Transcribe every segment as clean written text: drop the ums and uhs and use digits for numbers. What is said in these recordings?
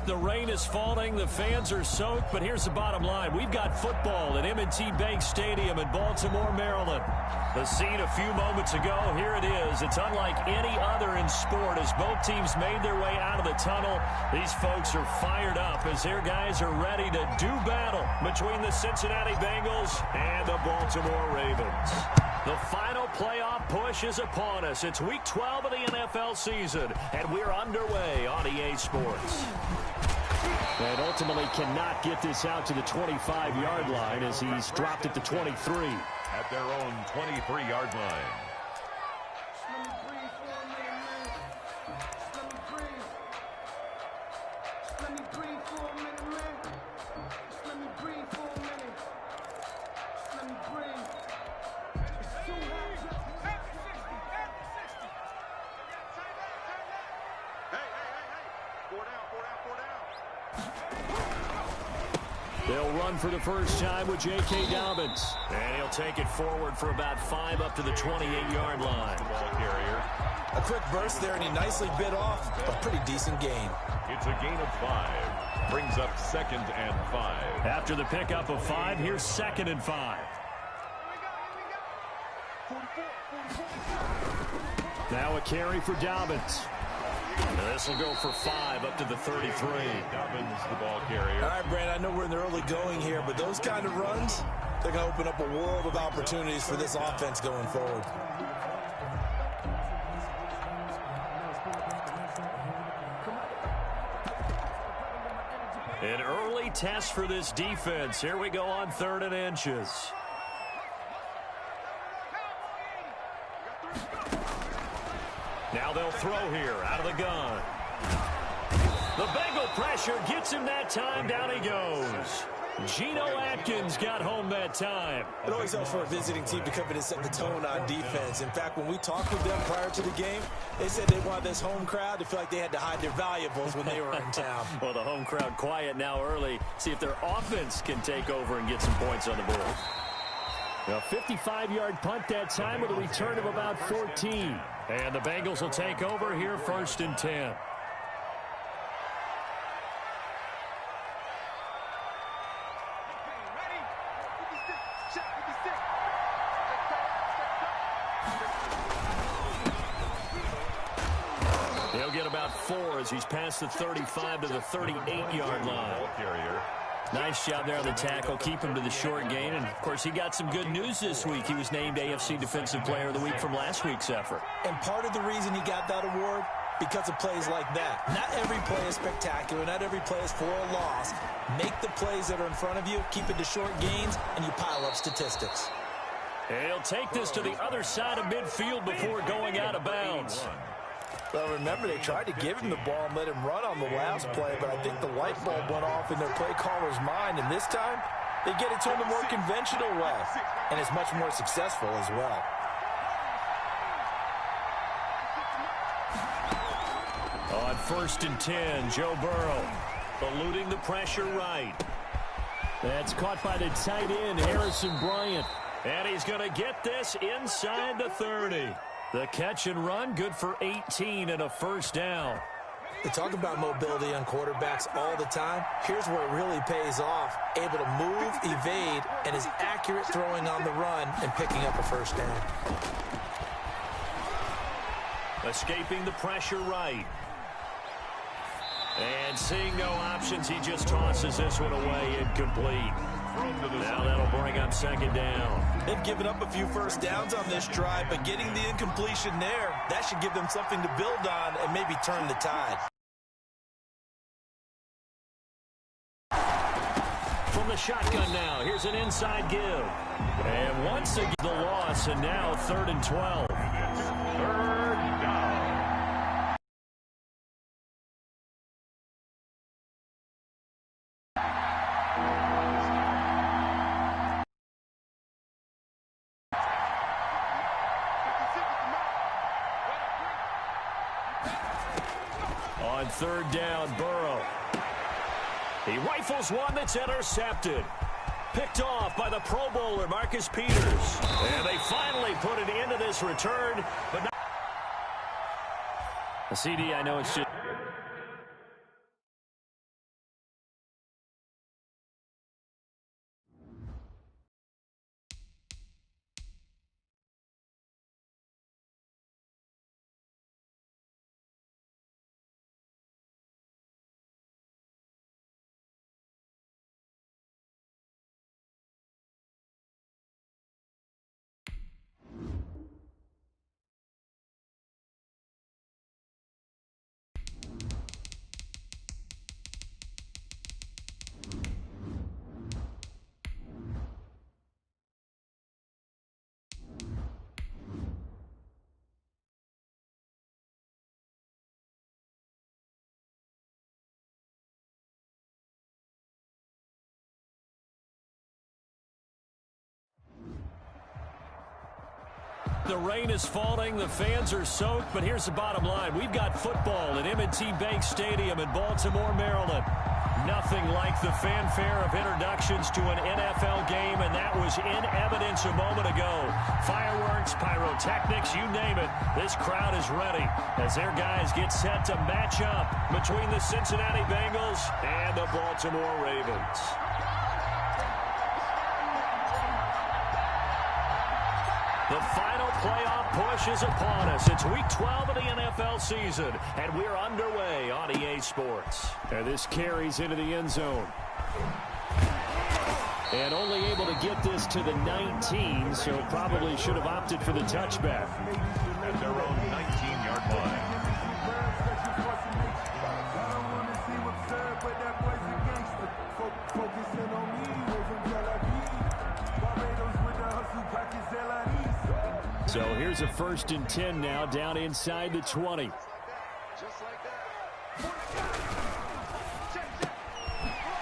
The rain is falling. The fans are soaked. But here's the bottom line. We've got football at M&T Bank Stadium in Baltimore, Maryland. The scene a few moments ago. Here it is. It's unlike any other in sport as both teams made their way out of the tunnel. These folks are fired up as their guys are ready to do battle between the Cincinnati Bengals and the Baltimore Ravens. The final playoff push is upon us. It's Week 12 of the NFL season, and we're underway on EA Sports. And ultimately cannot get this out to the 25-yard line as he's dropped it to 23. At their own 23-yard line. They'll run for the first time with J.K. Dobbins. And he'll take it forward for about 5 up to the 28-yard line. Ball carrier. A quick burst there, and he nicely bit off a pretty decent gain. It's a gain of 5. Brings up 2nd and 5. After the pickup of 5, here's 2nd and 5. Now a carry for Dobbins. This will go for 5 up to the 33. Dobbins, the ball carrier. All right, Brand, I know we're in the early going here, but those kind of runs, they're going to open up a world of opportunities for this offense going forward. An early test for this defense. Here we go on 3rd and inches. Now they'll throw here out of the gun. The Bengal pressure gets him that time. Down he goes. Geno Atkins got home that time. It always helps for a visiting team to come in and set the tone on defense. In fact, when we talked with them prior to the game, they said they wanted this home crowd to feel like they had to hide their valuables when they were in town. Well, the home crowd quiet now early. See if their offense can take over and get some points on the board. A 55-yard punt that time with a return of about 14. And the Bengals will take over here 1st and 10. He'll get about 4 as he's past the 35 to the 38-yard line. Ball carrier. Nice job there on the tackle. Keep him to the short gain. And, of course, he got some good news this week. He was named AFC Defensive Player of the Week from last week's effort. And part of the reason he got that award, because of plays like that. Not every play is spectacular. Not every play is for a loss. Make the plays that are in front of you, keep it to short gains, and you pile up statistics. He'll take this to the other side of midfield before going out of bounds. Well, remember, they tried to give him the ball and let him run on the last play, but I think the light bulb went off in their play caller's mind, and this time they get it to him a more conventional way, and it's much more successful as well. On 1st and 10, Joe Burrow eluding the pressure right. That's caught by the tight end, Harrison Bryant. And he's going to get this inside the 30. The catch and run, good for 18 and a first down. They talk about mobility on quarterbacks all the time. Here's where it really pays off. Able to move, evade, and is accurate throwing on the run and picking up a first down. Escaping the pressure right. And seeing no options, he just tosses this one away, incomplete. Now that'll bring up 2nd down. They've given up a few first downs on this drive, but getting the incompletion there, that should give them something to build on and maybe turn the tide. From the shotgun now, here's an inside give. And once again, the loss, and now 3rd and 12. 3rd down. On 3rd down, Burrow. He rifles one that's intercepted. Picked off by the Pro Bowler, Marcus Peters. And they finally put an end to this return. But not a CD, I know it's just The rain is falling. The fans are soaked. But here's the bottom line. We've got football at M&T Bank Stadium in Baltimore, Maryland. Nothing like the fanfare of introductions to an NFL game, and that was in evidence a moment ago. Fireworks, pyrotechnics, you name it. This crowd is ready as their guys get set to match up between the Cincinnati Bengals and the Baltimore Ravens. The final playoff push is upon us. It's week 12 of the NFL season, and we're underway on EA Sports. And this carries into the end zone. And only able to get this to the 19, so probably should have opted for the touchback. At their own 19-yard line. So here's a 1st and 10 now, down inside the 20.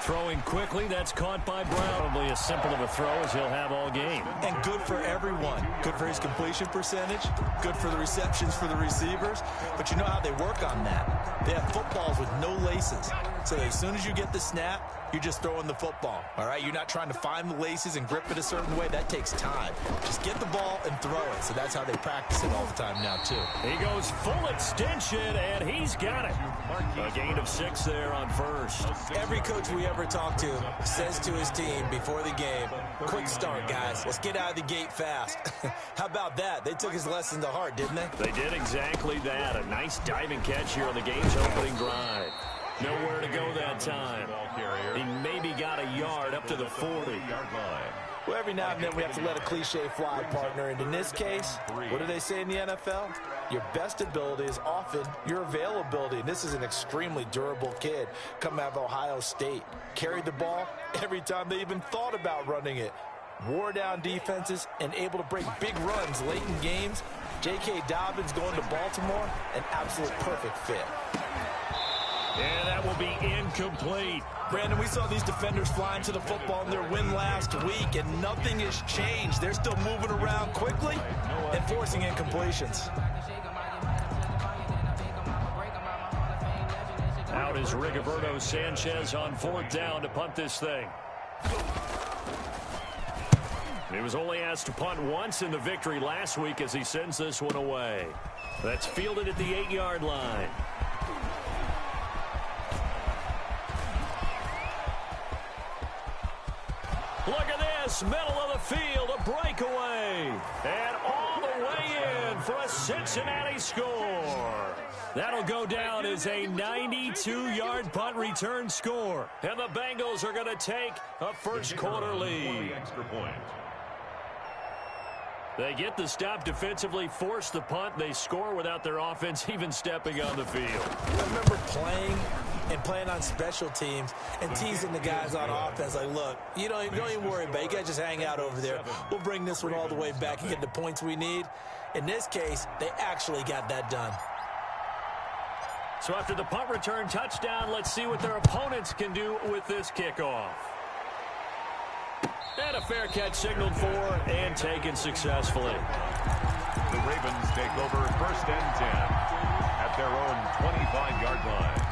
Throwing quickly, that's caught by Brown. Probably as simple of a throw as he'll have all game. And good for everyone. Good for his completion percentage. Good for the receptions for the receivers. But you know how they work on that. They have footballs with no laces. So as soon as you get the snap, you're just throwing the football. All right? You're not trying to find the laces and grip it a certain way. That takes time. Just get the ball and throw it. So that's how they practice it all the time now, too. He goes full extension, and he's got it. A gain of 6 there on first. Every coach we ever talk to says to his team before the game, quick start, guys. Let's get out of the gate fast. How about that? They took his lesson to heart, didn't they? They did exactly that. A nice diving catch here on the game's opening drive. Nowhere to go that time. He maybe got a yard up to the 40-yard line. Well, every now and then we have to let a cliche fly, partner. And in this case, what do they say in the NFL? Your best ability is often your availability. And this is an extremely durable kid coming out of Ohio State. Carried the ball every time they even thought about running it. Wore down defenses and able to break big runs late in games. J.K. Dobbins going to Baltimore, an absolute perfect fit. And that will be incomplete. Brandon, we saw these defenders flying to the football in their win last week, and nothing has changed. They're still moving around quickly and forcing incompletions. Out is Rigoberto Sanchez on 4th down to punt this thing. He was only asked to punt once in the victory last week as he sends this one away. That's fielded at the 8-yard line. Look at this, middle of the field, a breakaway. And all the way in for a Cincinnati score. That'll go down as a 92-yard punt return score. And the Bengals are going to take a first-quarter lead. Extra point. They get the stop defensively, force the punt. They score without their offense even stepping on the field. I remember playing on special teams and teasing the guys on offense like, look, you don't even worry about it. You guys just hang out over there. We'll bring this one all the way back and get the points we need. In this case, they actually got that done. So after the punt return touchdown, let's see what their opponents can do with this kickoff. And a fair catch signaled for and taken successfully. The Ravens take over 1st and 10 at their own 25-yard line.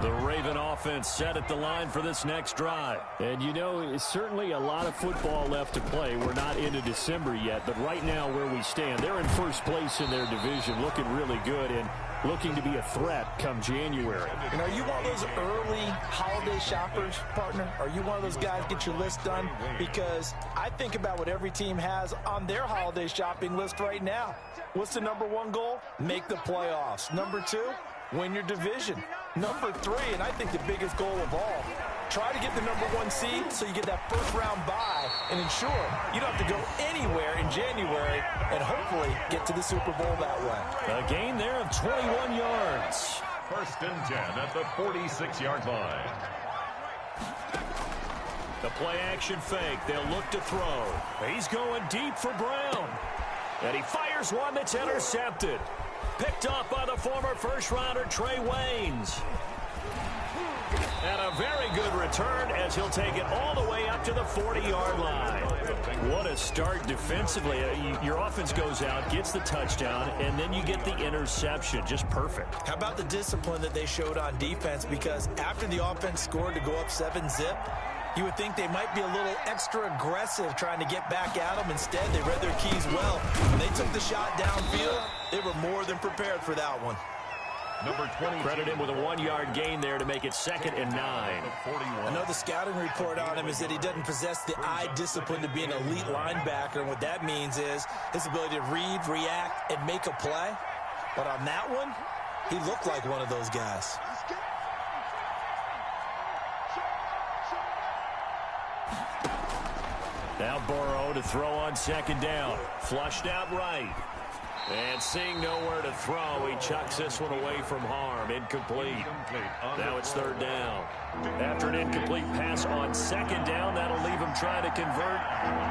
The Raven offense set at the line for this next drive. And you know, it's certainly a lot of football left to play. We're not into December yet, but right now where we stand, they're in first place in their division, looking really good and looking to be a threat come January. And are you one of those early holiday shoppers, partner? Are you one of those guys get your list done? Because I think about what every team has on their holiday shopping list right now. What's the #1 goal? Make the playoffs. #2, win your division. #3, and I think the biggest goal of all, try to get the #1 seed so you get that first-round bye and ensure you don't have to go anywhere in January and hopefully get to the Super Bowl that way. A gain there of 21 yards. 1st and 10 at the 46-yard line. The play-action fake. They'll look to throw. He's going deep for Brown. And he fires one that's intercepted. Picked off by the former first-rounder Trey Waynes. And a very good return as he'll take it all the way up to the 40-yard line. What a start defensively. Your offense goes out, gets the touchdown, and then you get the interception. Just perfect. How about the discipline that they showed on defense? Because after the offense scored to go up 7-zip, you would think they might be a little extra aggressive trying to get back at them. Instead, they read their keys well. When they took the shot downfield, they were more than prepared for that one. Number 20. Credit him with a 1-yard gain there to make it 2nd and 9. I know the scouting report on him is that he doesn't possess the eye discipline to be an elite linebacker. And what that means is his ability to read, react, and make a play. But on that one, he looked like one of those guys. Now Burrow to throw on 2nd down. Flushed out right. And seeing nowhere to throw, he chucks this one away from harm. Incomplete. Now it's 3rd down. After an incomplete pass on 2nd down, that'll leave him trying to convert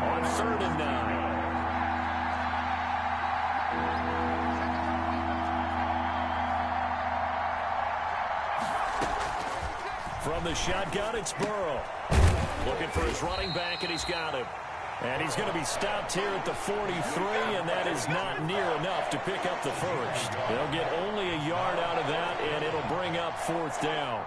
on 3rd and 9. From the shotgun, it's Burrow. Looking for his running back, and he's got him. And he's going to be stopped here at the 43, and that is not near enough to pick up the first. They'll get only a yard out of that, and it'll bring up 4th down.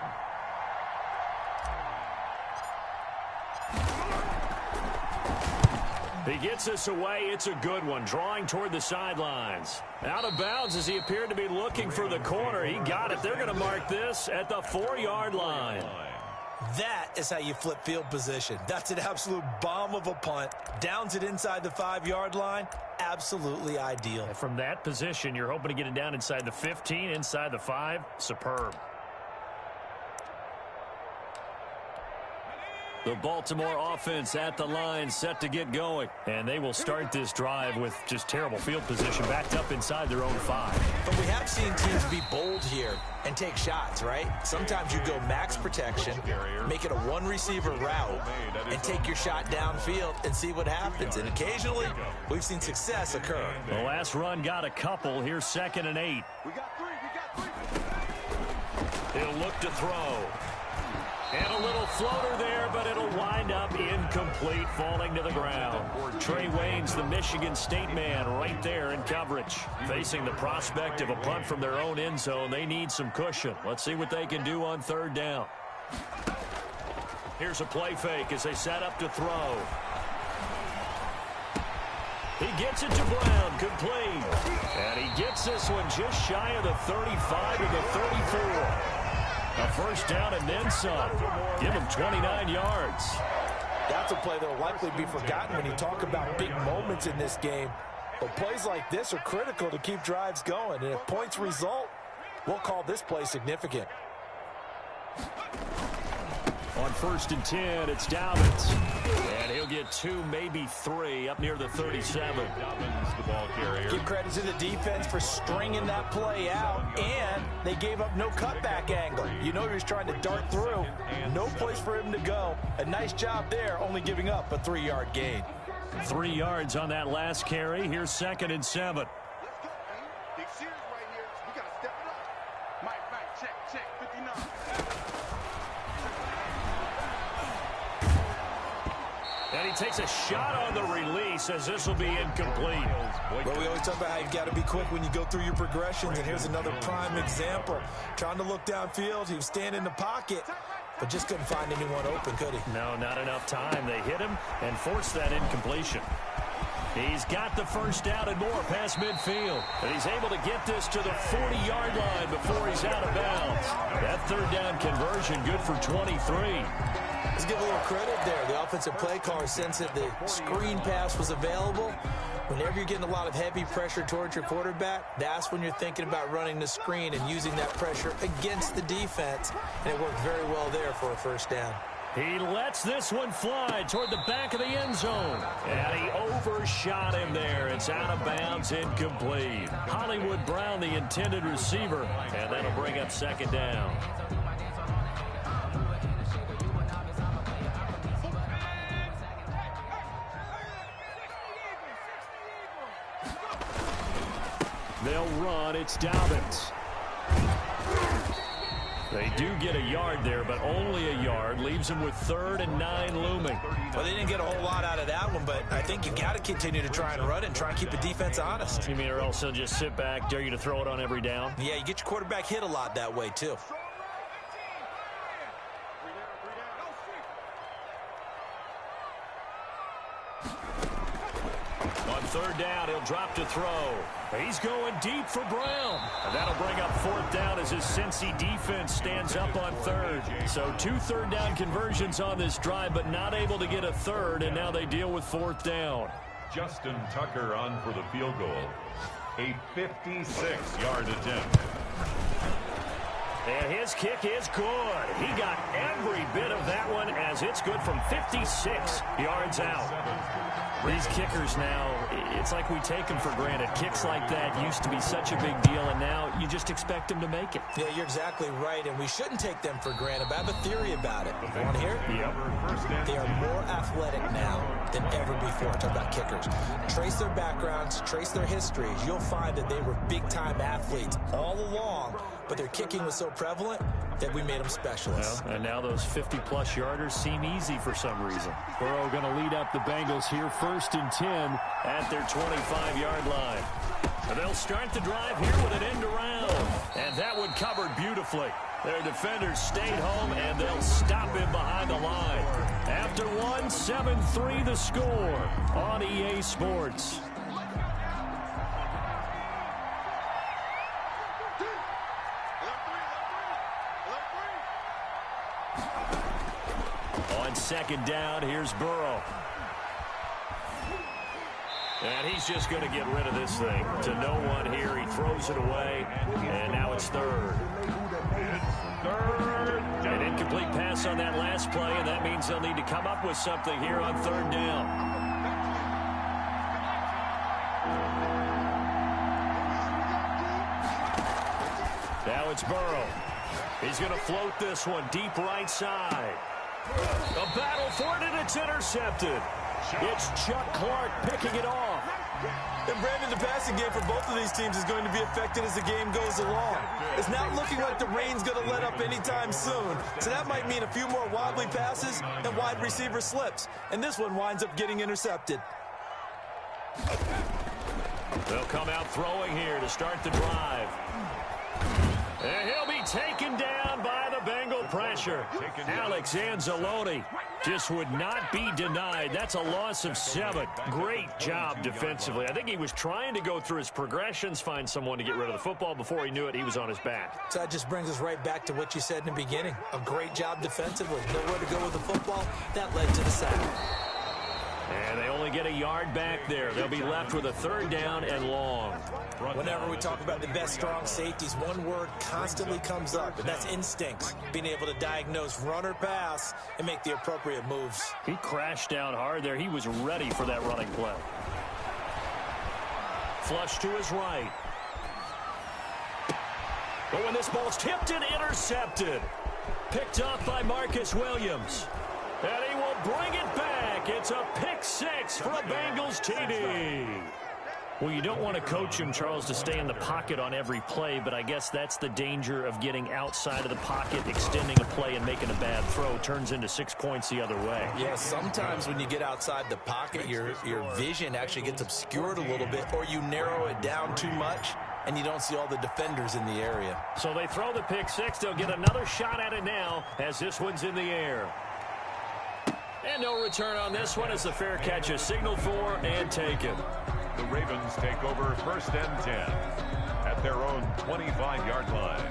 He gets this away. It's a good one, drawing toward the sidelines. Out of bounds as he appeared to be looking for the corner. He got it. They're going to mark this at the 4-yard line. That is how you flip field position. That's an absolute bomb of a punt. Downs it inside the 5-yard line. Absolutely ideal. And from that position, you're hoping to get it down inside the 15, inside the 5. Superb. The Baltimore offense at the line, set to get going. And they will start this drive with just terrible field position, backed up inside their own 5. But we have seen teams be bold here and take shots, right? Sometimes you go max protection, make it a 1-receiver route, and take your shot downfield and see what happens. And occasionally, we've seen success occur. The last run got a couple. Here's 2nd and 8. He'll look to throw. And a little floater there, but it'll wind up incomplete, falling to the ground. Trey Waynes, the Michigan State man, right there in coverage. Facing the prospect of a punt from their own end zone, they need some cushion. Let's see what they can do on 3rd down. Here's a play fake as they set up to throw. He gets it to Brown, complete. And he gets this one just shy of the 35 to the 34. A 1st down and then some. Give him 29 yards. That's a play that will likely be forgotten when you talk about big moments in this game. But plays like this are critical to keep drives going. And if points result, we'll call this play significant. On 1st and 10, it's Dobbins. And he'll get 2, maybe 3 up near the 37. Dobbins, the ball carrier. Give credit to the defense for stringing that play out, and they gave up no cutback angle. You know he was trying to dart through. No place for him to go. A nice job there, only giving up a 3-yard gain. 3 yards on that last carry. Here's 2nd and 7. Big series right here. We got to step it up. Mike, check, 59. And he takes a shot on the release as this will be incomplete. Well, we always talk about how you've got to be quick when you go through your progressions, and here's another prime example. Trying to look downfield, he was standing in the pocket, but just couldn't find anyone open, could he? No, not enough time. They hit him and forced that incompletion. He's got the 1st down and more past midfield. And he's able to get this to the 40-yard line before he's out of bounds. That 3rd down conversion good for 23. Let's give a little credit there. The offensive play caller sensed that the screen pass was available. Whenever you're getting a lot of heavy pressure towards your quarterback, that's when you're thinking about running the screen and using that pressure against the defense. And it worked very well there for a 1st down. He lets this one fly toward the back of the end zone. And he overshot him there. It's out of bounds, incomplete. Hollywood Brown, the intended receiver. And that'll bring up 2nd down. They'll run. It's Dobbins. They do get a yard there, but only a yard. Leaves them with 3rd and 9 looming. Well, they didn't get a whole lot out of that one, but I think you got to continue to try and run and try and keep the defense honest. You mean or else they'll just sit back, dare you to throw it on every down? Yeah, you get your quarterback hit a lot that way, too. On 3rd down, he'll drop to throw. He's going deep for Brown. And that'll bring up 4th down as his Cincy defense stands up on 3rd. So 2 3rd down conversions on this drive, but not able to get a 3rd, and now they deal with 4th down. Justin Tucker on for the field goal. A 56-yard attempt. And his kick is good. He got every bit of that one as it's good from 56 yards out. These kickers now, it's like we take them for granted. Kicks like that used to be such a big deal, and now you just expect them to make it. Yeah, you're exactly right, and we shouldn't take them for granted. But I have a theory about it. You want to hear it? Yep. They are more athletic now than ever before. Talk about kickers. Trace their backgrounds, trace their histories. You'll find that they were big-time athletes all along, but their kicking was so prevalent that we made them specialists. Well, and now those 50-plus yarders seem easy for some reason. Burrow going to lead up the Bengals here 1st and 10 at their 25-yard line. And they'll start the drive here with an end around. And that one covered beautifully. Their defenders stayed home, and they'll stop him behind the line. After one, 7-3 the score on EA Sports. On 2nd down, here's Burrow. And he's just going to get rid of this thing to no one here. He throws it away, and now it's 3rd. An incomplete pass on that last play, and that means they'll need to come up with something here on 3rd down. Now it's Burrow. He's going to float this one deep right side. A battle for it, and it's intercepted. It's Chuck Clark picking it off. And Brandon, the passing game for both of these teams is going to be affected as the game goes along. It's not looking like the rain's going to let up anytime soon. So that might mean a few more wobbly passes and wide receiver slips. And this one winds up getting intercepted. They'll come out throwing here to start the drive. And he'll be taken down by the Bengal pressure. Alex Anzalone just would not be denied. That's a loss of 7. Great job defensively. I think he was trying to go through his progressions, find someone to get rid of the football. Before he knew it, he was on his back. So that just brings us right back to what you said in the beginning. A great job defensively. Nowhere to go with the football. That led to the sack. And they only get a yard back there. They'll be left with a 3rd down and long. Whenever we talk about the best strong safeties, one word constantly comes up, and that's instincts. Being able to diagnose run or pass and make the appropriate moves. He crashed down hard there. He was ready for that running play. Flush to his right. But when this ball's tipped and intercepted. Picked off by Marcus Williams. And he will bring it back. It's a pick 6 for a Bengals TD. Well, you don't want to coach him, Charles, to stay in the pocket on every play, but I guess that's the danger of getting outside of the pocket, extending a play and making a bad throw. Turns into 6 points the other way. Yeah, sometimes when you get outside the pocket, your vision actually gets obscured a little bit, or you narrow it down too much, and you don't see all the defenders in the area. So they throw the pick 6. They'll get another shot at it now as this one's in the air. And no return on this one as the fair catch is signaled for and taken. The Ravens take over 1st and 10 at their own 25-yard line.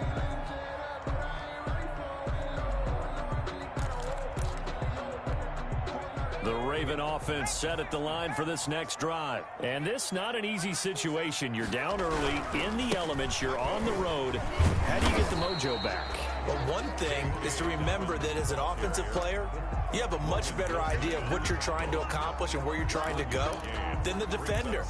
The Raven offense set at the line for this next drive. And this not an easy situation. You're down early, in the elements, you're on the road. How do you get the mojo back? Well, one thing is to remember that as an offensive player, you have a much better idea of what you're trying to accomplish and where you're trying to go than the defender.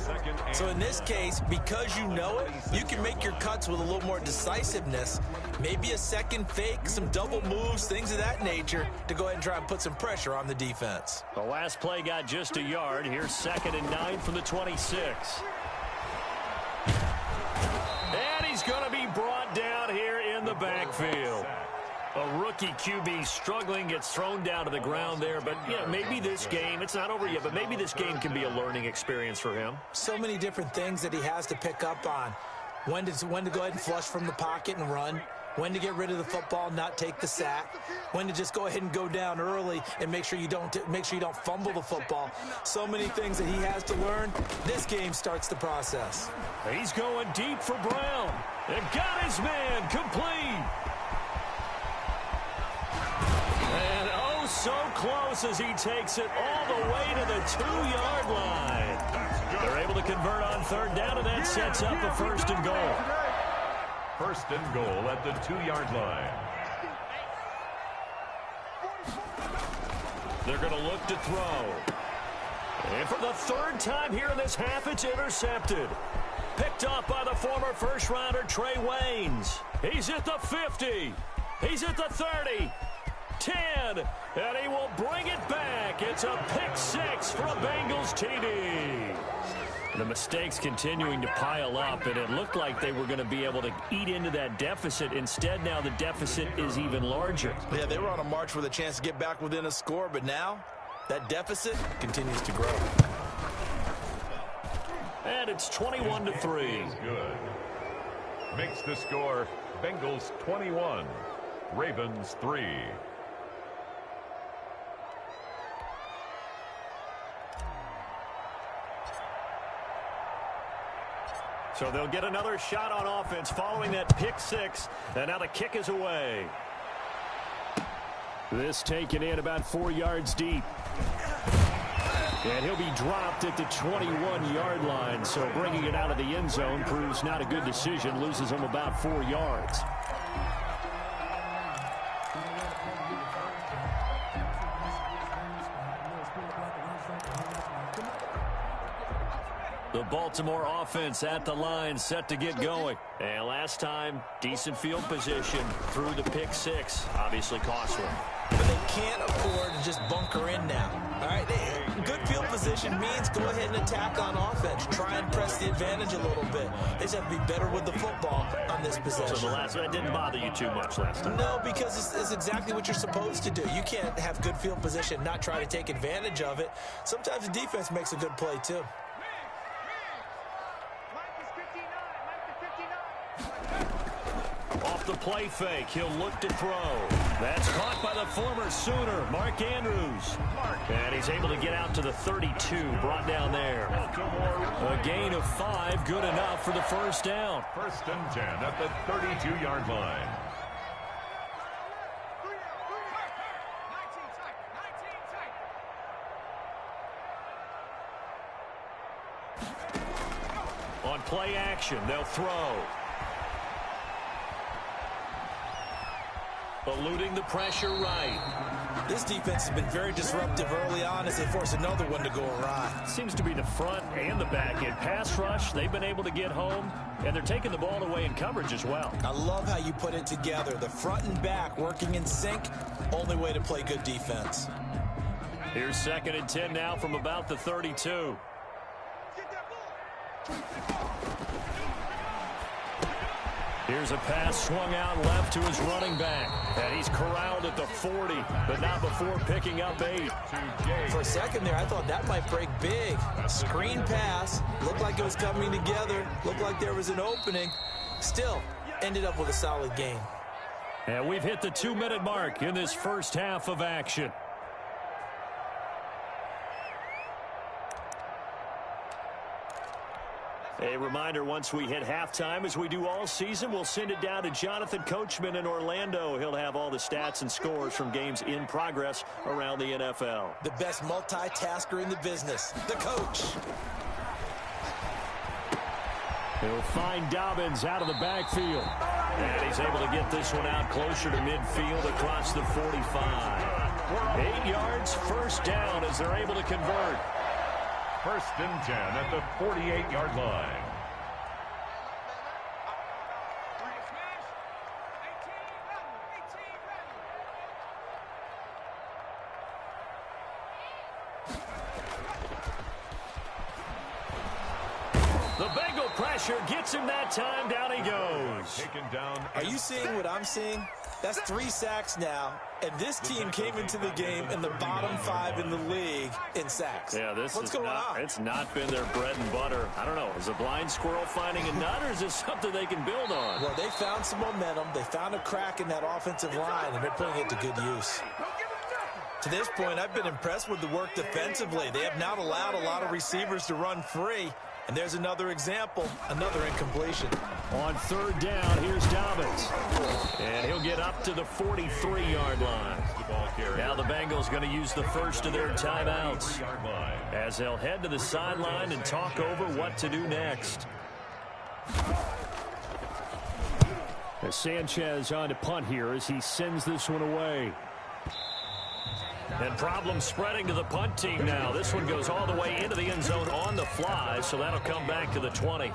So in this case, because you know it, you can make your cuts with a little more decisiveness, maybe a second fake, some double moves, things of that nature, to go ahead and try and put some pressure on the defense. The last play got just a yard. Here's 2nd and 9 from the 26. And he's going to be brought down here in the backfield. rookie QB struggling, gets thrown down to the ground there. But, maybe this game, it's not over yet, but maybe this game can be a learning experience for him. So many different things that he has to pick up on. When to go ahead and flush from the pocket and run. When to get rid of the football, not take the sack. When to just go ahead and go down early and make sure you don't fumble the football. So many things that he has to learn. This game starts the process. He's going deep for Brown. And got his man complete. And oh, so close as he takes it all the way to the 2-yard line. They're able to convert on third down, and that sets up a first and goal. First and goal at the 2-yard line. They're going to look to throw. And for the third time here in this half, it's intercepted. Picked off by the former first-rounder Trey Waynes. He's at the 50. He's at the 30. 10. And he will bring it back. It's a pick six for a Bengals TD. The mistakes continuing to pile up, and it looked like they were going to be able to eat into that deficit. Instead, now the deficit is even larger. Yeah, they were on a march with a chance to get back within a score, but now that deficit continues to grow. And it's 21-3. Good. Makes the score Bengals 21, Ravens 3. So they'll get another shot on offense following that pick six. And now the kick is away. This taken in about 4 yards deep. And he'll be dropped at the 21-yard line. So bringing it out of the end zone proves not a good decision. Loses him about 4 yards. The Baltimore offense at the line, set to get going. And last time, decent field position through the pick six. Obviously costly. But they can't afford to just bunker in now. All right, good field position means go ahead and attack on offense. Try and press the advantage a little bit. They just have to be better with the football on this possession. So the last one didn't bother you too much last time? No, because it's exactly what you're supposed to do. You can't have good field position, not try to take advantage of it. Sometimes the defense makes a good play, too. Off the play fake, he'll look to throw. That's caught by the former Sooner, Mark Andrews. And he's able to get out to the 32, brought down there. A gain of 5, good enough for the first down. First and 10 at the 32-yard line. On play action, they'll throw. Eluding the pressure right. This defense has been very disruptive early on as they force another one to go awry. Seems to be the front and the back. In pass rush, they've been able to get home, and they're taking the ball away in coverage as well. I love how you put it together. The front and back working in sync, only way to play good defense. Here's second and 10 now from about the 32. Here's a pass swung out left to his running back. And he's corralled at the 40, but not before picking up 8. For a second there, I thought that might break big. Screen pass. Looked like it was coming together. Looked like there was an opening. Still, ended up with a solid gain. And we've hit the 2-minute mark in this first half of action. A reminder, once we hit halftime, as we do all season, we'll send it down to Jonathan Coachman in Orlando. He'll have all the stats and scores from games in progress around the NFL. The best multitasker in the business, the coach. He'll find Dobbins out of the backfield. And he's able to get this one out closer to midfield across the 45. 8 yards, first down as they're able to convert. First and 10 at the 48-yard line. The Bengal pressure gets him that time. Down he goes. Taken down. Are you seeing what I'm seeing? That's 3 sacks now, and this team came into the game in the bottom 5 in the league in sacks. Yeah, What's going on? It's not been their bread and butter. I don't know. Is a blind squirrel finding a nut, or is this something they can build on? Well, they found some momentum. They found a crack in that offensive line, and they're putting it to good use. To this point, I've been impressed with the work defensively. They have not allowed a lot of receivers to run free. And there's another example, another incompletion. On 3rd down, here's Dobbins. And he'll get up to the 43-yard line. Now the Bengals going to use the first of their timeouts as they'll head to the sideline and talk over what to do next. As Sanchez on to punt here as he sends this one away. And problems spreading to the punt team now. This one goes all the way into the end zone on the fly, so that'll come back to the 20.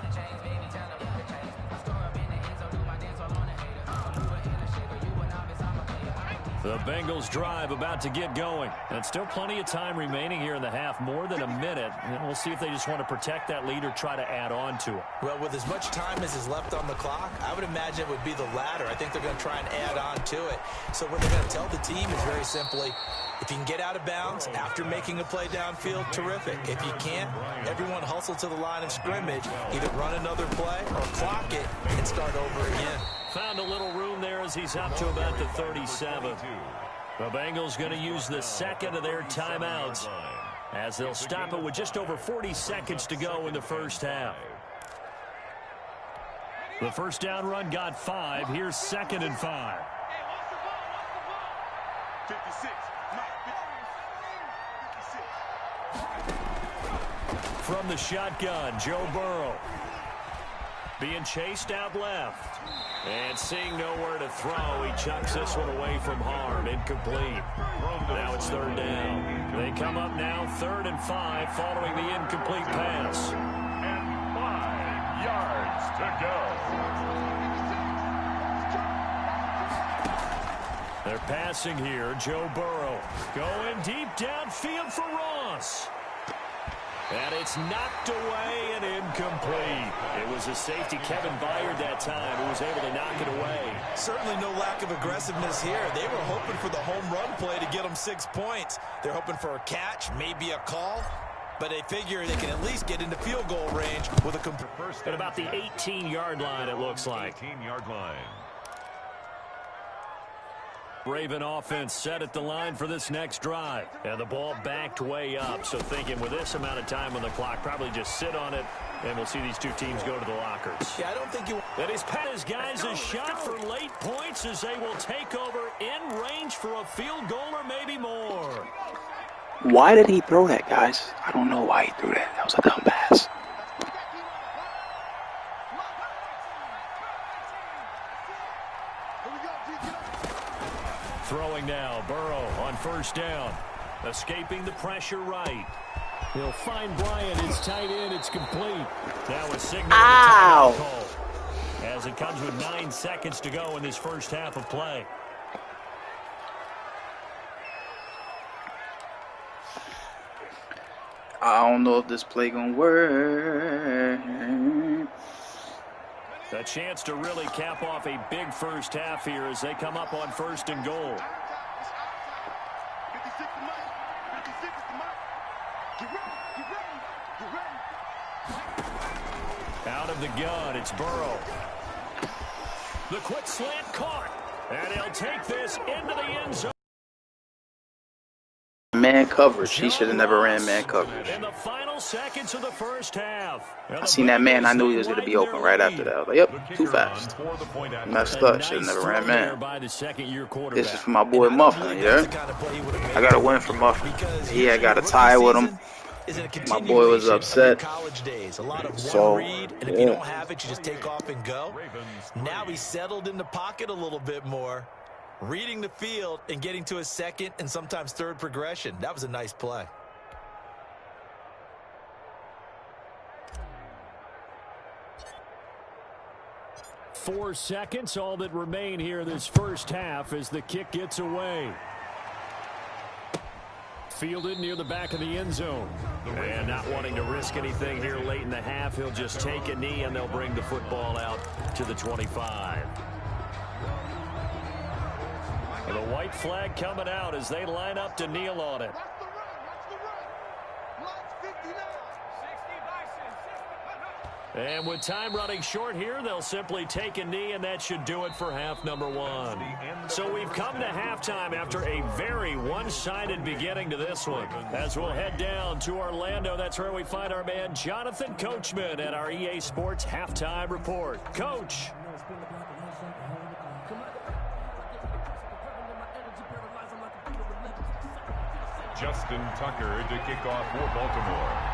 The Bengals drive about to get going. And still plenty of time remaining here in the half, more than a minute. And we'll see if they just want to protect that lead or try to add on to it. Well, with as much time as is left on the clock, I would imagine it would be the latter. I think they're going to try and add on to it. So what they're going to tell the team is very simply, if you can get out of bounds after making a play downfield, terrific. If you can't, everyone hustle to the line of scrimmage, either run another play or clock it and start over again. Found a little room there as he's up to about the 37. The Bengals going to use the second of their timeouts as they'll stop it with just over 40 seconds to go in the first half. The first down run got 5. Here's 2nd and 5. 56. From the shotgun, Joe Burrow. Being chased out left. And seeing nowhere to throw, he chucks this one away from harm. Incomplete. Now it's 3rd down. They come up now 3rd and 5 following the incomplete pass. And 5 yards to go. They're passing here. Joe Burrow going deep downfield for Ross. And it's knocked away and incomplete. It was a safety, Kevin Byard, that time, who was able to knock it away. Certainly no lack of aggressiveness here. They were hoping for the home run play to get them 6 points. They're hoping for a catch, maybe a call. But they figure they can at least get into field goal range with a complete. At about the 18-yard line, it looks like. 18-yard line. Raven offense set at the line for this next drive. And the ball backed way up. So thinking with this amount of time on the clock, probably just sit on it, and we'll see these two teams go to the lockers. Yeah, I don't think you... That is Pat's guys a shot for late points as they will take over in range for a field goal or maybe more. Why did he throw that, guys? I don't know why he threw that. That was a dumb pass. Throwing now, Burrow on 1st down. Escaping the pressure right. He'll find Bryant. It's tight end. It's complete. Now a signal. Ow! Call as it comes with 9 seconds to go in this first half of play. I don't know if this play gonna work. A chance to really cap off a big first half here as they come up on 1st and goal. 56 to Mike. 56 to Mike. Get ready. Get ready. Get ready. Out of the gun, it's Burrow. The quick slant caught. And he'll take this into the end zone. Man coverage. He should have never ran man coverage. In the final seconds of the first half. I seen that man. I knew he was going to be open right after that. I was like, yep, too fast. Messed up. Should have never ran man. This is for my boy Muffin, yeah? I got a win for Muffin. He had got a tie with him. My boy was upset. So, and if you don't have it, you just take off and go. Now he's settled in the pocket a little bit more. Reading the field and getting to a 2nd and sometimes 3rd progression. That was a nice play. Four seconds, all that remain here this first half as the kick gets away. Fielded near the back of the end zone. And not wanting to risk anything here late in the half, he'll just take a knee and they'll bring the football out to the 25. And the white flag coming out as they line up to kneel on it. And with time running short here, they'll simply take a knee, and that should do it for half number one. So we've come to halftime after a very one-sided beginning to this one. As we'll head down to Orlando, that's where we find our man Jonathan Coachman at our EA Sports Halftime Report. Coach. Justin Tucker to kick off for Baltimore.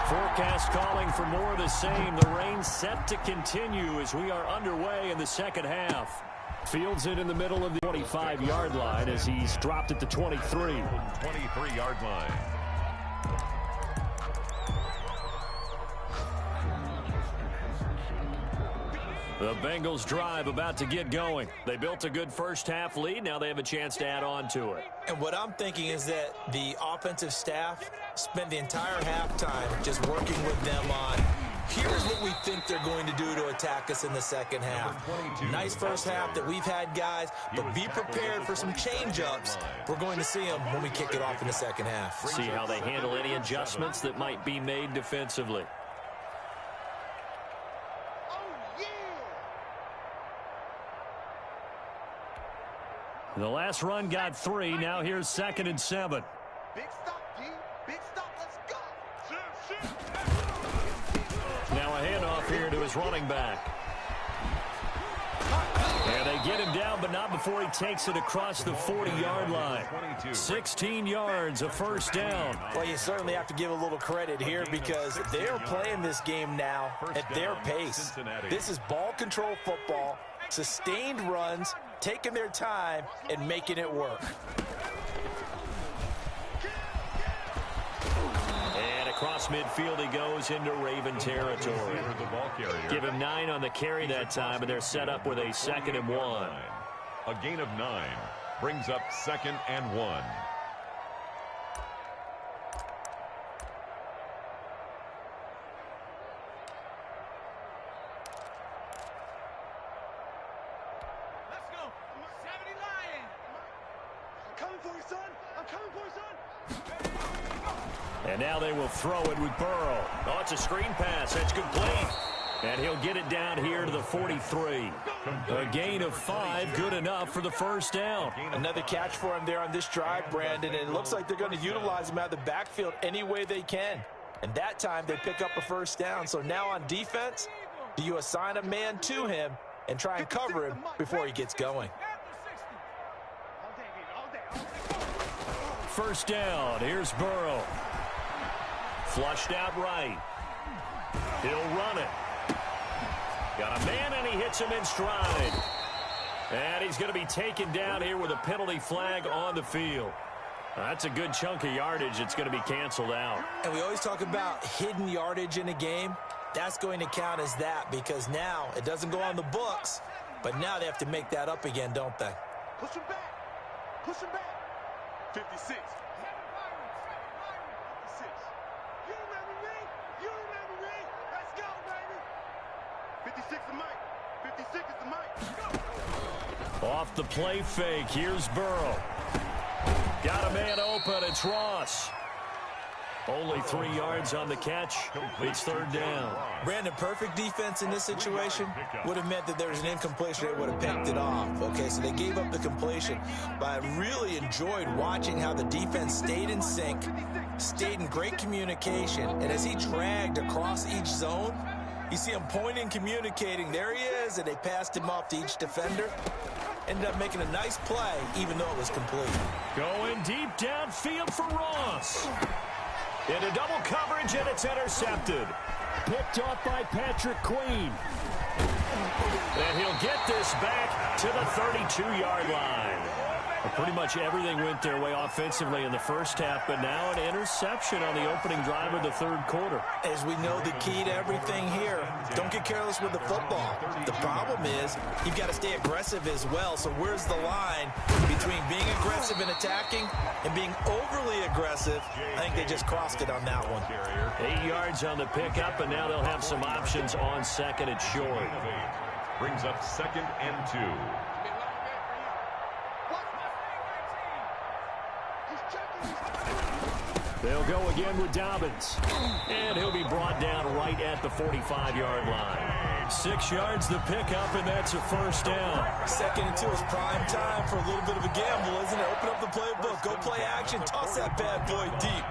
Forecast calling for more of the same. The rain set to continue as we are underway in the second half. Fields it in the middle of the 25-yard line as he's dropped at the 23. 23-yard line. The Bengals drive about to get going. They built a good first half lead. Now they have a chance to add on to it. And what I'm thinking is that the offensive staff spent the entire halftime just working with them on, here's what we think they're going to do to attack us in the second half. Nice first half that we've had, guys, but be prepared for some change-ups. We're going to see them when we kick it off in the second half. See how they handle any adjustments that might be made defensively. The last run got 3. Now here's 2nd and 7. Big stop, D. Big stop. Let's go. Now a handoff here to his running back. And they get him down, but not before he takes it across the 40-yard line. 16 yards, a first down. Well, you certainly have to give a little credit here because they're playing this game now at their pace. This is ball control football, sustained runs, taking their time and making it work. And across midfield he goes into Raven territory. Give him 9 on the carry that time, and they're set up with a 2nd and 1. A gain of 9 brings up 2nd and 1. And now they will throw it with Burrow. Oh, it's a screen pass. That's complete. And he'll get it down here to the 43. A gain of 5, good enough for the first down. Another catch for him there on this drive, Brandon. And it looks like they're going to utilize him out of the backfield any way they can. And that time they pick up a first down. So now on defense, do you assign a man to him and try and cover him before he gets going? First down. Here's Burrow. Flushed out right. He'll run it. Got a man, and he hits him in stride. And he's going to be taken down here with a penalty flag on the field. That's a good chunk of yardage. It's going to be canceled out. And we always talk about hidden yardage in a game. That's going to count as that because now it doesn't go on the books, but now they have to make that up again, don't they? Push him back. Push him back. 56. 56. You remember me? You remember me? Let's go, baby. 56 is Mike. 56 is the Mike. Off the play fake. Here's Burrow. Got a man open. It's Ross. Only 3 yards on the catch. It's third down. Brandon, perfect defense in this situation would have meant that there was an incompletion. They would have picked it off. Okay, so they gave up the completion. But I really enjoyed watching how the defense stayed in sync, stayed in great communication. And as he dragged across each zone, you see him pointing, communicating. There he is, and they passed him off to each defender. Ended up making a nice play, even though it was complete. Going deep downfield for Ross. Into double coverage, and it's intercepted. Picked off by Patrick Queen. And he'll get this back to the 32-yard line. Pretty much everything went their way offensively in the first half, but now an interception on the opening drive of the third quarter. As we know, the key to everything here, don't get careless with the football. The problem is you've got to stay aggressive as well. So where's the line between being aggressive and attacking and being overly aggressive? I think they just crossed it on that one. 8 yards on the pickup, and now they'll have some options on second and short. Brings up 2nd and 2. They'll go again with Dobbins. And he'll be brought down right at the 45-yard line. 6 yards the pickup, and that's a first down. 2nd and 2 is prime time for a little bit of a gamble, isn't it? Open up the playbook, go play action, toss that bad boy deep.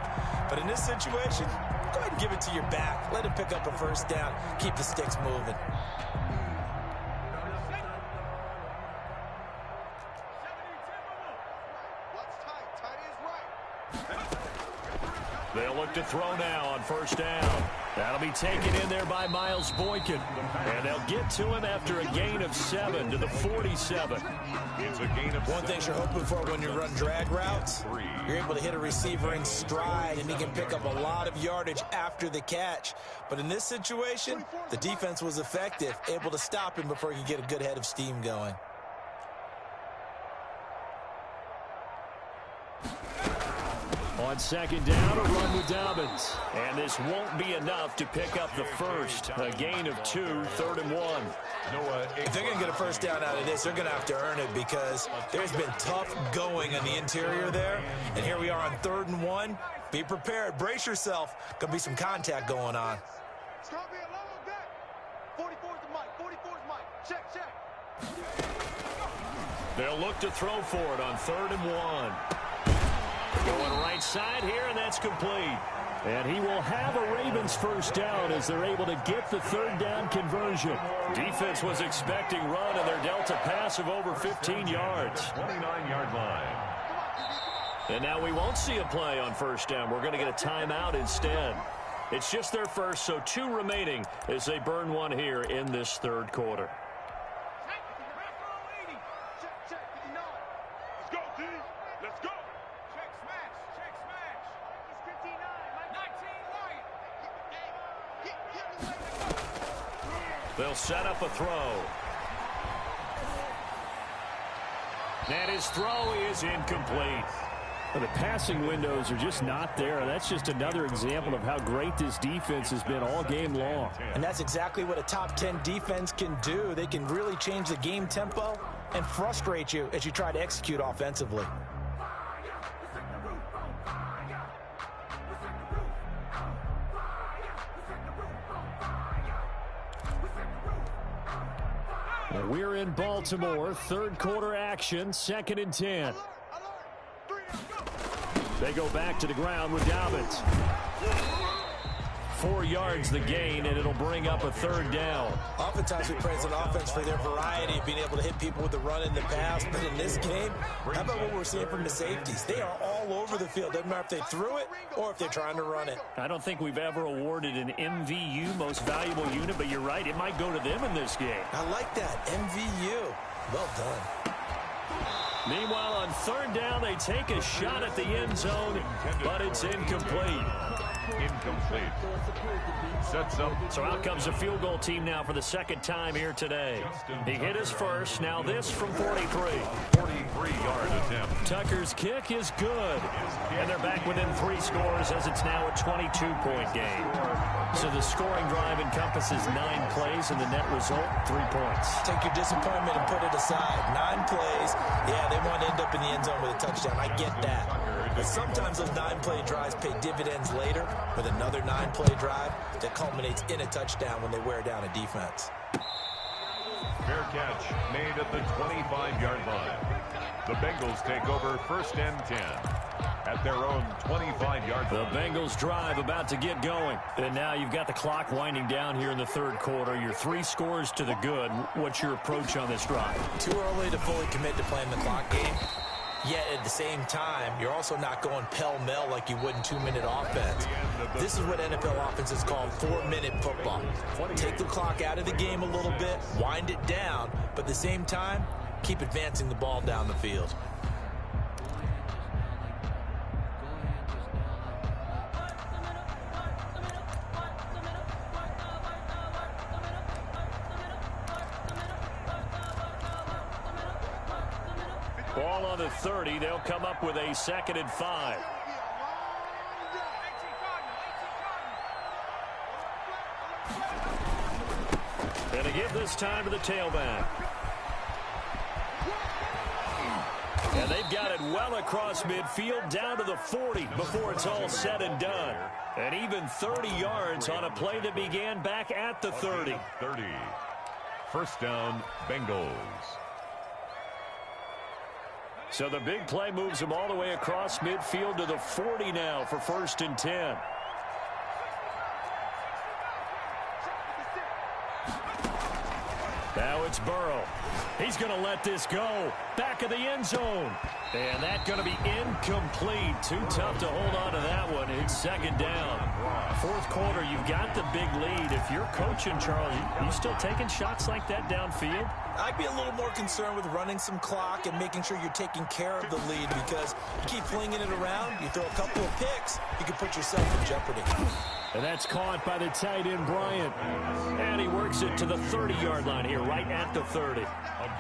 But in this situation, go ahead and give it to your back. Let him pick up a first down. Keep the sticks moving. They'll look to throw now on first down. That'll be taken in there by Miles Boykin. And they'll get to him after a gain of 7 to the 47. It's a gain of 7. One thing you're hoping for when you run drag routes, you're able to hit a receiver in stride, and he can pick up a lot of yardage after the catch. But in this situation, the defense was effective, able to stop him before he could get a good head of steam going. On 2nd down, a run with Dobbins. And this won't be enough to pick up the first. A gain of 2, 3rd and 1. If they're going to get a first down out of this, they're going to have to earn it because there's been tough going on the interior there. And here we are on 3rd and 1. Be prepared. Brace yourself. Going to be some contact going on. It's going to be a long back. 44's the mic. 44's mic. Check, check. They'll look to throw for it on 3rd and 1. Going right side here, and that's complete. And he will have a Ravens first down as they're able to get the 3rd down conversion. Defense was expecting run, and they're dealt a pass of over 15 yards. 29-yard line. And now we won't see a play on first down. We're going to get a timeout instead. It's just their first, so 2 remaining as they burn one here in this 3rd quarter. Check, check. 59. Let's go, D. Let's go. Check, smash. Check, smash. It's 59. 19, right. They'll set up a throw. And his throw is incomplete. The passing windows are just not there. That's just another example of how great this defense has been all game long. And that's exactly what a top 10 defense can do. They can really change the game tempo and frustrate you as you try to execute offensively. We're in Baltimore, 3rd quarter action, 2nd and 10. They go back to the ground with Dobbins. 4 yards the gain, and it'll bring up a 3rd down. Oftentimes we praise an offense for their variety of being able to hit people with the run in the pass, but in this game, how about what we're seeing from the safeties? They are all over the field. Doesn't matter if they threw it or if they're trying to run it. I don't think we've ever awarded an MVU, most valuable unit, but you're right, it might go to them in this game. I like that, MVU. Well done. Meanwhile, on 3rd down, they take a shot at the end zone, but it's incomplete. Incomplete. Sets up. So out comes a field goal team now for the 2nd time here today. He hit his first. Now this from 43. 43-yard attempt. Tucker's kick is good. And they're back within 3 scores as it's now a 22-point game. So the scoring drive encompasses 9 plays, and the net result, 3 points. Take your disappointment and put it aside. 9 plays. Yeah, they want to end up in the end zone with a touchdown. I get that. But sometimes those 9-play drives pay dividends later with another 9-play drive that culminates in a touchdown when they wear down a defense. Fair catch made at the 25-yard line. The Bengals take over 1st and 10 at their own 25-yard line. The Bengals drive about to get going. And now you've got the clock winding down here in the 3rd quarter. You're 3 scores to the good. What's your approach on this drive? Too early to fully commit to playing the clock game. Yet at the same time, you're also not going pell-mell like you would in 2-minute offense. This is what NFL offenses call 4-minute football. Take the clock out of the game a little bit, wind it down, but at the same time, keep advancing the ball down the field. Ball on the 30. They'll come up with a 2nd and 5. And to give this time to the tailback. And they've got it well across midfield down to the 40 before it's all said and done. And even 30 yards on a play that began back at the 30. 30. First down, Bengals. So the big play moves them all the way across midfield to the 40 now for 1st and 10. Now it's Burrow. He's going to let this go. Back of the end zone. And that's going to be incomplete. Too tough to hold on to that one. It's 2nd down. 4th quarter, you've got the big lead. If you're coaching, Charles, you still taking shots like that downfield? I'd be a little more concerned with running some clock and making sure you're taking care of the lead, because you keep flinging it around, you throw a couple of picks, you can put yourself in jeopardy. And that's caught by the tight end, Bryant. And he works it to the 30-yard line here, right at the 30.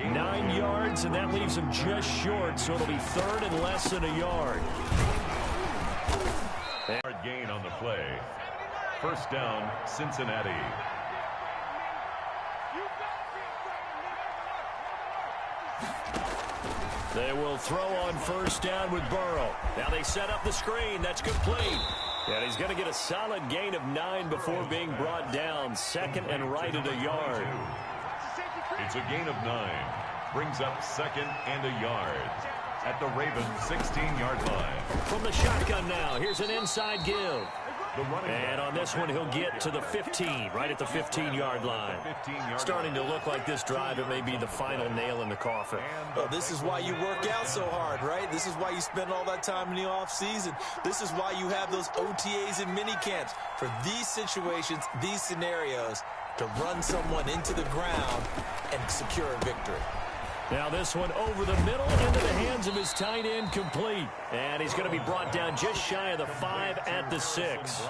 9 yards, and that leaves him just short, so it'll be 3rd and less than a yard. Gain on the play. First down, Cincinnati. They will throw on 1st down with Burrow. Now they set up the screen. That's complete. And he's going to get a solid gain of 9 before being brought down. 2nd and right at a yard. It's a gain of 9. Brings up 2nd and a yard at the Ravens 16-yard line. From the shotgun now, here's an inside give. And on this one, he'll get to the 15, right at the 15-yard line. Starting to look like this drive, it may be the final nail in the coffin. Well, this is why you work out so hard, right? This is why you spend all that time in the offseason. This is why you have those OTAs and mini camps. For these situations, these scenarios, to run someone into the ground and secure a victory. Now this one over the middle into the hands of his tight end, complete. And he's going to be brought down just shy of the 5 at the 6.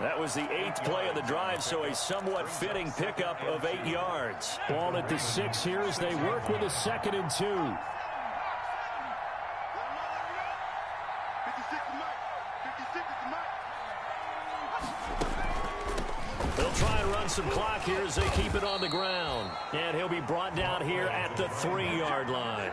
That was the 8th play of the drive, so a somewhat fitting pickup of 8 yards. Ball at the 6 here as they work with a 2nd and 2. They'll try and run some clock here as they keep it on the ground. And he'll be brought down here at the 3-yard line.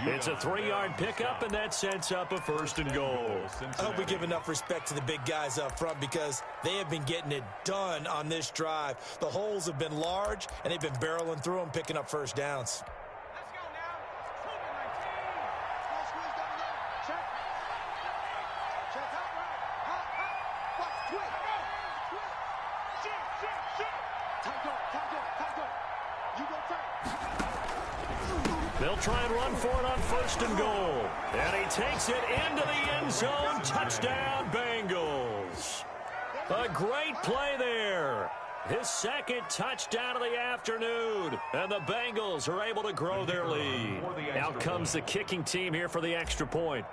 It's a 3-yard pickup, and that sets up a 1st and goal. I hope we give enough respect to the big guys up front, because they have been getting it done on this drive. The holes have been large, and they've been barreling through them, picking up 1st downs. They'll try and run for it on 1st and goal. And he takes it into the end zone. Touchdown, Bengals. A great play there. His 2nd touchdown of the afternoon. And the Bengals are able to grow their lead. Out comes the kicking team here for the extra point.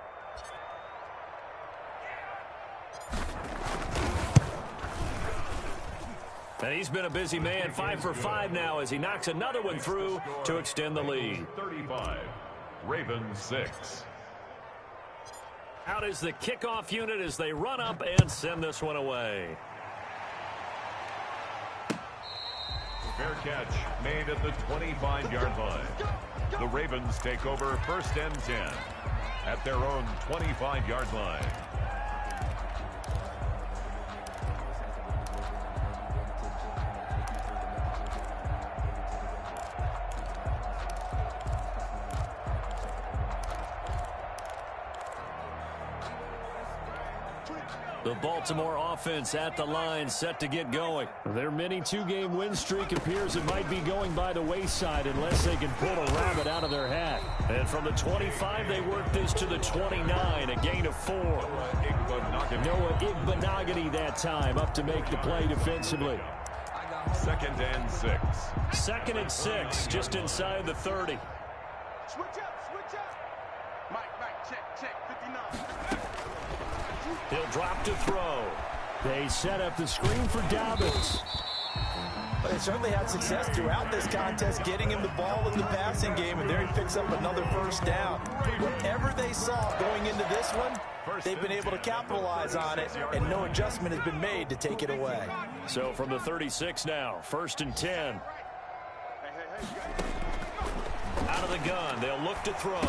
And he's been a busy man, 5 for 5 now as he knocks another one through to extend the lead. 35, Ravens 6. Out is the kickoff unit as they run up and send this one away. Fair catch made at the 25-yard line. The Ravens take over 1st and 10 at their own 25-yard line. The Baltimore offense at the line, set to get going. Their mini 2-game win streak appears it might be going by the wayside unless they can pull a rabbit out of their hat. And from the 25, they work this to the 29, a gain of 4. Noah Igbenogany that time up to make the play defensively. 2nd and 6. 2nd and 6, just inside the 30. Switch up. Mike, check, 59. He'll drop to throw. They set up the screen for Dobbins. They certainly had success throughout this contest, getting him the ball in the passing game, and there he picks up another 1st down. Whatever they saw going into this one, they've been able to capitalize on it, and no adjustment has been made to take it away. So from the 36 now, 1st and 10. Out of the gun, they'll look to throw.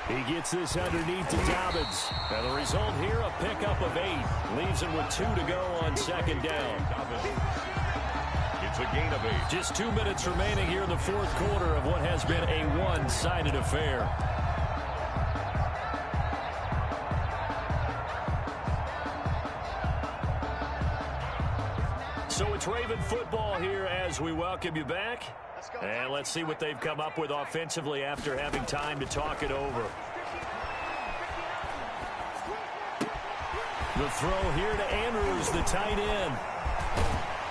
He gets this underneath to Dobbins. And the result here, a pickup of 8. Leaves him with 2 to go on second down. It's a gain of 8. Just 2 minutes remaining here in the fourth quarter of what has been a one-sided affair. So it's Raven football here as we welcome you back. And let's see what they've come up with offensively after having time to talk it over. The throw here to Andrews, the tight end.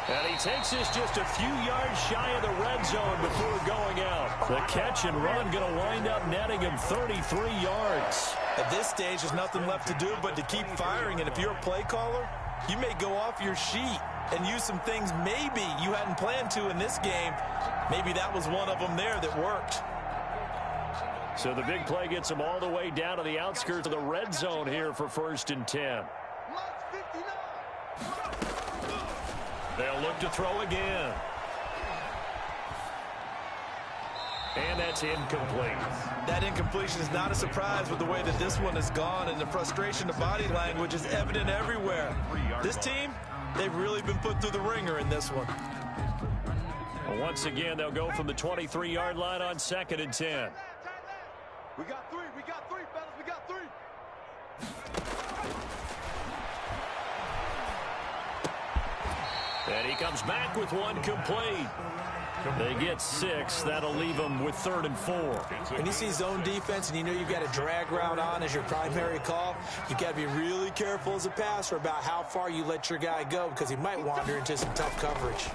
And he takes this just a few yards shy of the red zone before going out. The catch and run going to wind up netting him 33 yards. At this stage, there's nothing left to do but to keep firing. And if you're a play caller, you may go off your sheet and use some things maybe you hadn't planned to in this game. Maybe that was one of them there that worked. So the big play gets them all the way down to the outskirts of the red zone here for 1st and 10. They'll look to throw again. And that's incomplete. That incompletion is not a surprise with the way that this one has gone, and the frustration of body language is evident everywhere. This team, they've really been put through the ringer in this one. Well, once again, they'll go from the 23-yard line on 2nd and 10. We got 3, fellas, we got 3. And he comes back with one complete. They get 6. That'll leave them with 3rd and 4. When you see zone defense and you know you've got a drag route on as your primary call, you've got to be really careful as a passer about how far you let your guy go because he might wander into some tough coverage.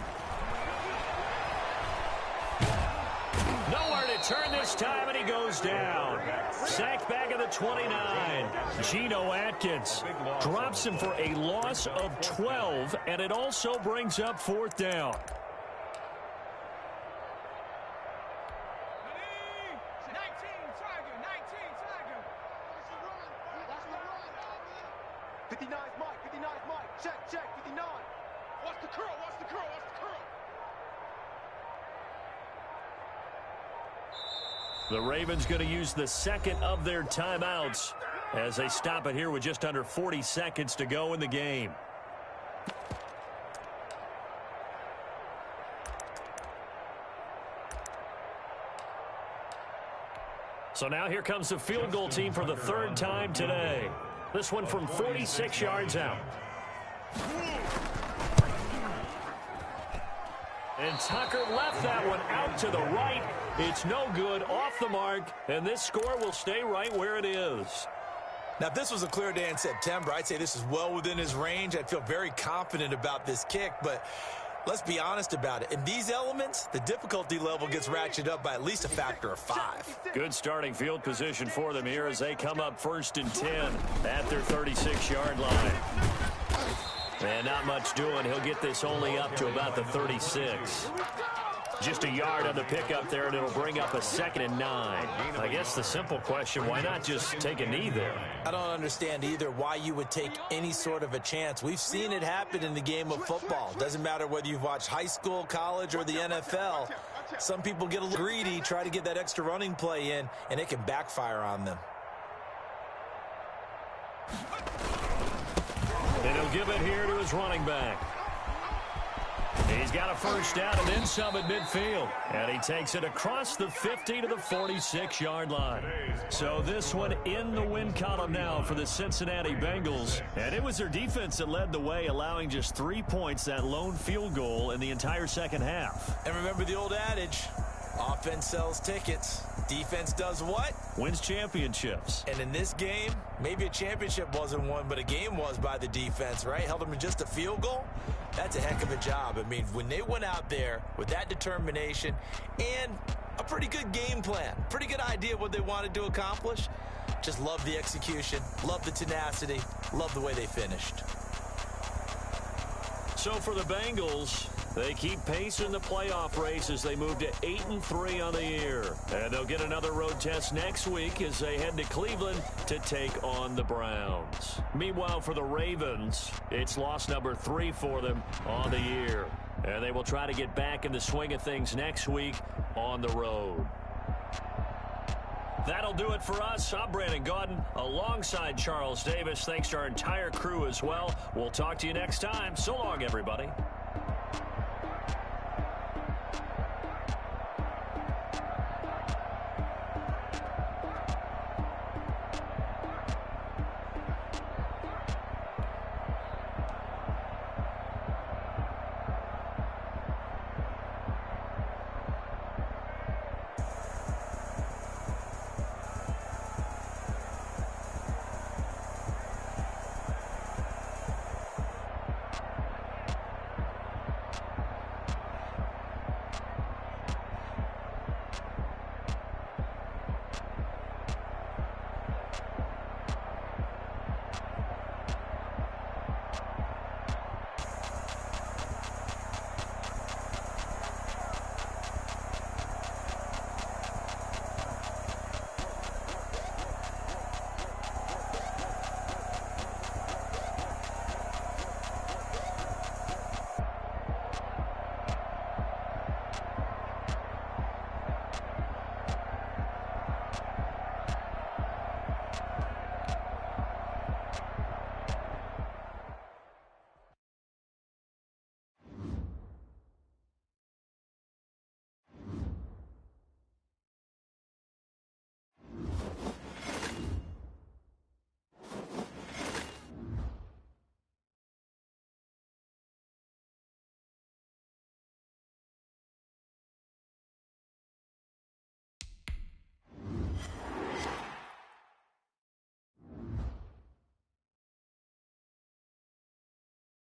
Nowhere to turn this time, and he goes down. Sacked back at the 29. Geno Atkins drops him for a loss of 12, and it also brings up 4th down. 59's Mike. Check, 59. Watch the curl. The Ravens going to use the 2nd of their timeouts as they stop it here with just under 40 seconds to go in the game. So now here comes the field goal team for the 3rd time today. This one from 46 yards out. And Tucker left that one out to the right. It's no good, off the mark, and this score will stay right where it is. Now, if this was a clear day in September, I'd say this is well within his range. I'd feel very confident about this kick, but let's be honest about it. In these elements, the difficulty level gets ratcheted up by at least a factor of 5. Good starting field position for them here as they come up 1st and 10 at their 36-yard line. And not much doing. He'll get this only up to about the 36. Just a yard on the pickup there, and it'll bring up a 2nd and 9. I guess the simple question, why not just take a knee there? I don't understand either why you would take any sort of a chance. We've seen it happen in the game of football. Doesn't matter whether you've watched high school, college, or the NFL. Some people get a little greedy, try to get that extra running play in, and it can backfire on them. And he'll give it here to his running back. He's got a 1st down and then some at midfield. And he takes it across the 50 to the 46-yard line. So this one in the win column now for the Cincinnati Bengals. And it was their defense that led the way, allowing just 3 points, that lone field goal in the entire second half. And remember the old adage, offense sells tickets. Defense does what? Wins championships. And in this game, maybe a championship wasn't won, but a game was by the defense, right? Held them to just a field goal. That's a heck of a job. I mean, when they went out there with that determination and a pretty good game plan, pretty good idea of what they wanted to accomplish, just love the execution, love the tenacity, love the way they finished. So for the Bengals, they keep pace in the playoff race as they move to 8-3 on the year. And they'll get another road test next week as they head to Cleveland to take on the Browns. Meanwhile, for the Ravens, it's loss number 3 for them on the year. And they will try to get back in the swing of things next week on the road. That'll do it for us. I'm Brandon Gaudin alongside Charles Davis. Thanks to our entire crew as well. We'll talk to you next time. So long, everybody.